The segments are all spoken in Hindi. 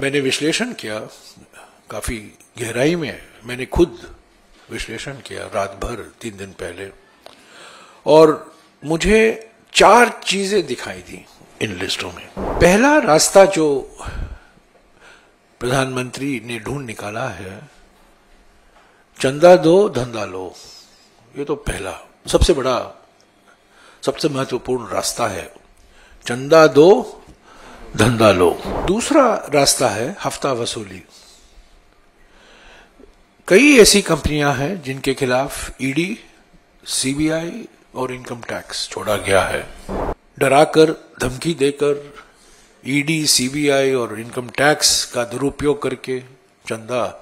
मैंने विश्लेषण किया काफी गहराई में, मैंने खुद विश्लेषण किया रात भर 3 दिन पहले, और मुझे 4 चीजें दिखाई दी इन लिस्टों में। पहला रास्ता जो प्रधानमंत्री ने ढूंढ निकाला है, चंदा दो धंधा लो, ये तो पहला सबसे बड़ा सबसे महत्वपूर्ण रास्ता है। चंदा दो धंधा लो। दूसरा रास्ता है हफ्ता वसूली। कई ऐसी कंपनियां हैं जिनके खिलाफ ईडी, सीबीआई और इनकम टैक्स छोड़ा गया है। डराकर, धमकी देकर ईडी, सीबीआई और इनकम टैक्स का दुरुपयोग करके चंदा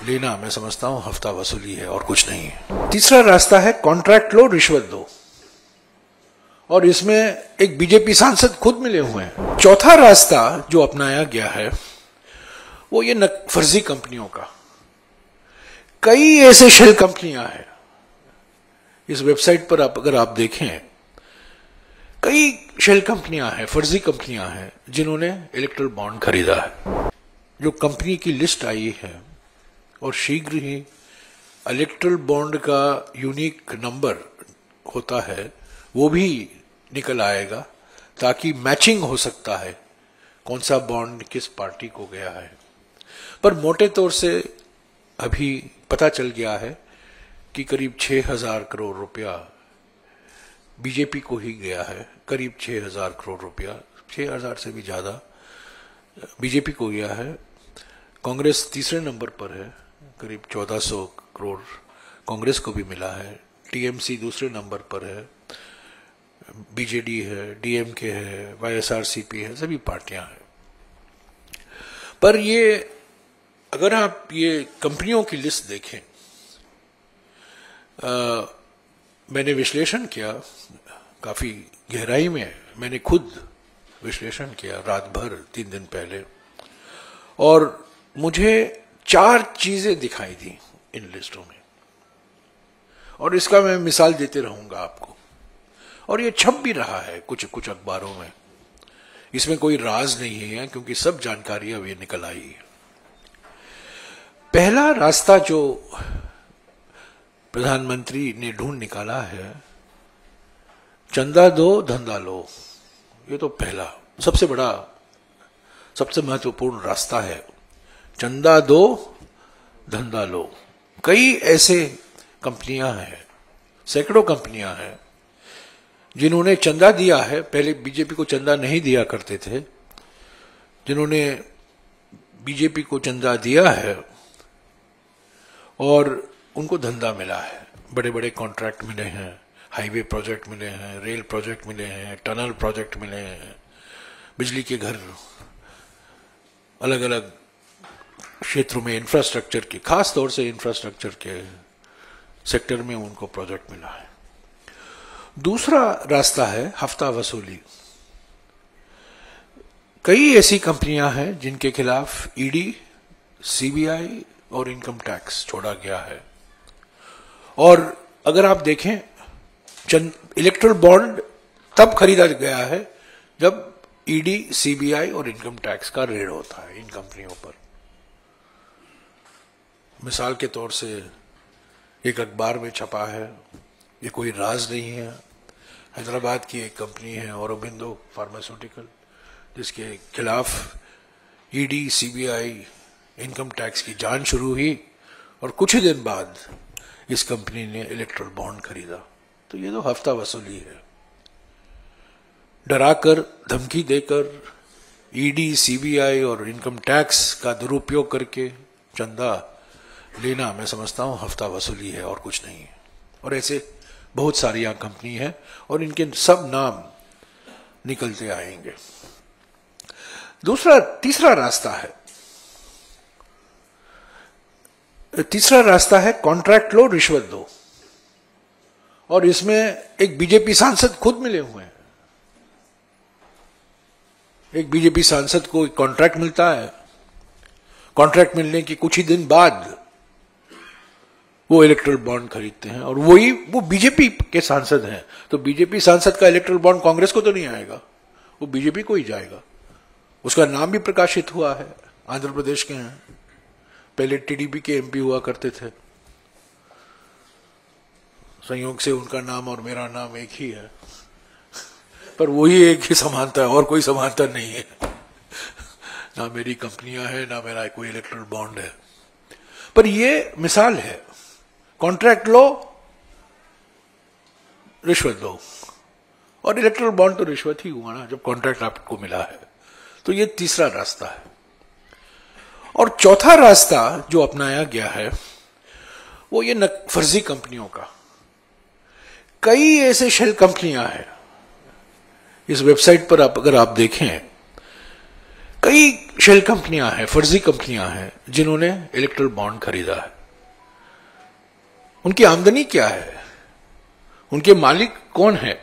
लेना, मैं समझता हूं हफ्ता वसूली है और कुछ नहीं है। तीसरा रास्ता है कॉन्ट्रैक्ट लो, रिश्वत दो, और इसमें एक बीजेपी सांसद खुद मिले हुए हैं। चौथा रास्ता जो अपनाया गया है वो ये फर्जी कंपनियों का। कई ऐसे शेल कंपनियां हैं, इस वेबसाइट पर अगर आप देखें, कई शेल कंपनियां हैं, फर्जी कंपनियां हैं जिन्होंने इलेक्ट्रल बॉन्ड खरीदा है। जो कंपनी की लिस्ट आई है और शीघ्र ही इलेक्ट्रल बॉन्ड का यूनिक नंबर होता है वो भी निकल आएगा, ताकि मैचिंग हो सकता है कौन सा बॉन्ड किस पार्टी को गया है। पर मोटे तौर से अभी पता चल गया है कि करीब 6,000 करोड़ रुपया बीजेपी को ही गया है। करीब 6,000 करोड़ रुपया, 6,000 से भी ज्यादा बीजेपी को गया है। कांग्रेस तीसरे नंबर पर है, करीब 1,400 करोड़ कांग्रेस को भी मिला है। टीएमसी दूसरे नंबर पर है, बीजेडी है, डीएमके है, वाईएसआरसीपी है, सभी पार्टियां हैं। पर ये अगर आप ये कंपनियों की लिस्ट देखें, मैंने विश्लेषण किया काफी गहराई में, मैंने खुद विश्लेषण किया रात भर 3 दिन पहले, और मुझे 4 चीजें दिखाई दी इन लिस्टों में, और इसका मैं मिसाल देते रहूंगा आपको। और ये छप भी रहा है कुछ अखबारों में, इसमें कोई राज नहीं है क्योंकि सब जानकारी अब ये निकल आई है। पहला रास्ता जो प्रधानमंत्री ने ढूंढ निकाला है, चंदा दो धंधा लो, ये तो पहला सबसे बड़ा सबसे महत्वपूर्ण रास्ता है। चंदा दो धंधा लो। कई ऐसे कंपनियां हैं, सैकड़ों कंपनियां हैं जिन्होंने चंदा दिया है। पहले बीजेपी को चंदा नहीं दिया करते थे, जिन्होंने बीजेपी को चंदा दिया है और उनको धंधा मिला है। बड़े बड़े कॉन्ट्रैक्ट मिले हैं, हाईवे प्रोजेक्ट मिले हैं, रेल प्रोजेक्ट मिले हैं, टनल प्रोजेक्ट मिले हैं, बिजली के घर, अलग अलग क्षेत्रों में इंफ्रास्ट्रक्चर के, खास तौर से इंफ्रास्ट्रक्चर के सेक्टर में उनको प्रोजेक्ट मिला है। दूसरा रास्ता है हफ्ता वसूली। कई ऐसी कंपनियां हैं जिनके खिलाफ ईडी, सीबीआई और इनकम टैक्स छोड़ा गया है। और अगर आप देखें, इलेक्ट्रल बॉन्ड तब खरीदा गया है जब ईडी, सीबीआई और इनकम टैक्स का रेड होता है इन कंपनियों पर। मिसाल के तौर से एक अखबार में छपा है, ये कोई राज नहीं है, हैदराबाद की एक कंपनी है औरोबिंदो फार्मास्यूटिकल, जिसके खिलाफ ईडी, सीबीआई, इनकम टैक्स की जांच शुरू हुई और कुछ ही दिन बाद इस कंपनी ने इलेक्ट्रल बॉन्ड खरीदा। तो ये तो हफ्ता वसूली है। डराकर, धमकी देकर ईडी, सीबीआई और इनकम टैक्स का दुरुपयोग करके चंदा लेना, मैं समझता हूं हफ्ता वसूली है और कुछ नहीं है। और ऐसे बहुत सारी यहां कंपनी है और इनके सब नाम निकलते आएंगे। तीसरा रास्ता है कॉन्ट्रैक्ट लो, रिश्वत दो, और इसमें एक बीजेपी सांसद खुद मिले हुए हैं। एक बीजेपी सांसद को कॉन्ट्रैक्ट मिलता है, कॉन्ट्रैक्ट मिलने के कुछ ही दिन बाद वो इलेक्ट्रल बॉन्ड खरीदते हैं, और वो बीजेपी के सांसद हैं। तो बीजेपी सांसद का इलेक्ट्रल बॉन्ड कांग्रेस को तो नहीं आएगा, वो बीजेपी को ही जाएगा। उसका नाम भी प्रकाशित हुआ है। आंध्र प्रदेश के हैं, पहले टीडीपी के एमपी हुआ करते थे। संयोग से उनका नाम और मेरा नाम एक ही है, पर वही एक ही समानता है और कोई समानता नहीं है। ना मेरी कंपनियां हैं, ना मेरा कोई इलेक्ट्रल बॉन्ड है। पर ये मिसाल है, कॉन्ट्रैक्ट लो, रिश्वत दो, और इलेक्ट्रल बॉन्ड तो रिश्वत ही हुआ ना जब कॉन्ट्रैक्ट आपको मिला है। तो ये तीसरा रास्ता है। और चौथा रास्ता जो अपनाया गया है वो ये फर्जी कंपनियों का। कई ऐसे शेल कंपनियां हैं, इस वेबसाइट पर अगर आप देखें, कई शेल कंपनियां हैं, फर्जी कंपनियां हैं जिन्होंने इलेक्ट्रल बॉन्ड खरीदा है। उनकी आमदनी क्या है, उनके मालिक कौन है,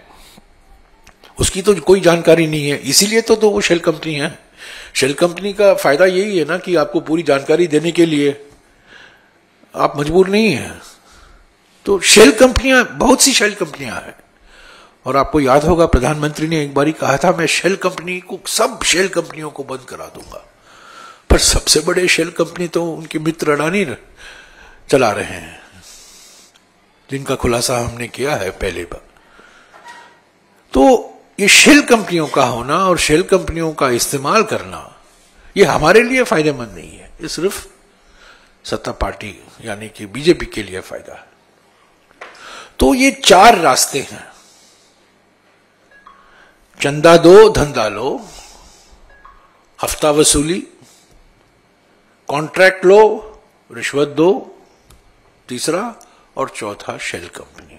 उसकी तो कोई जानकारी नहीं है। इसीलिए तो वो शेल कंपनी है। शेल कंपनी का फायदा यही है ना कि आपको पूरी जानकारी देने के लिए आप मजबूर नहीं हैं। तो शेल कंपनियां, बहुत सी शेल कंपनियां हैं। और आपको याद होगा प्रधानमंत्री ने एक बारी कहा था, मैं शेल कंपनी को, सब शेल कंपनियों को बंद करा दूंगा। पर सबसे बड़े शेल कंपनी तो उनके मित्र अडानी चला रहे हैं, जिनका खुलासा हमने किया है पहले बार। तो ये शेल कंपनियों का होना और शेल कंपनियों का इस्तेमाल करना, ये हमारे लिए फायदेमंद नहीं है। ये सिर्फ सत्ता पार्टी यानी कि बीजेपी के लिए फायदा है। तो ये चार रास्ते हैं, चंदा दो धंधा लो, हफ्ता वसूली, कॉन्ट्रैक्ट लो, रिश्वत दो, तीसरा, और चौथा शेल कंपनी।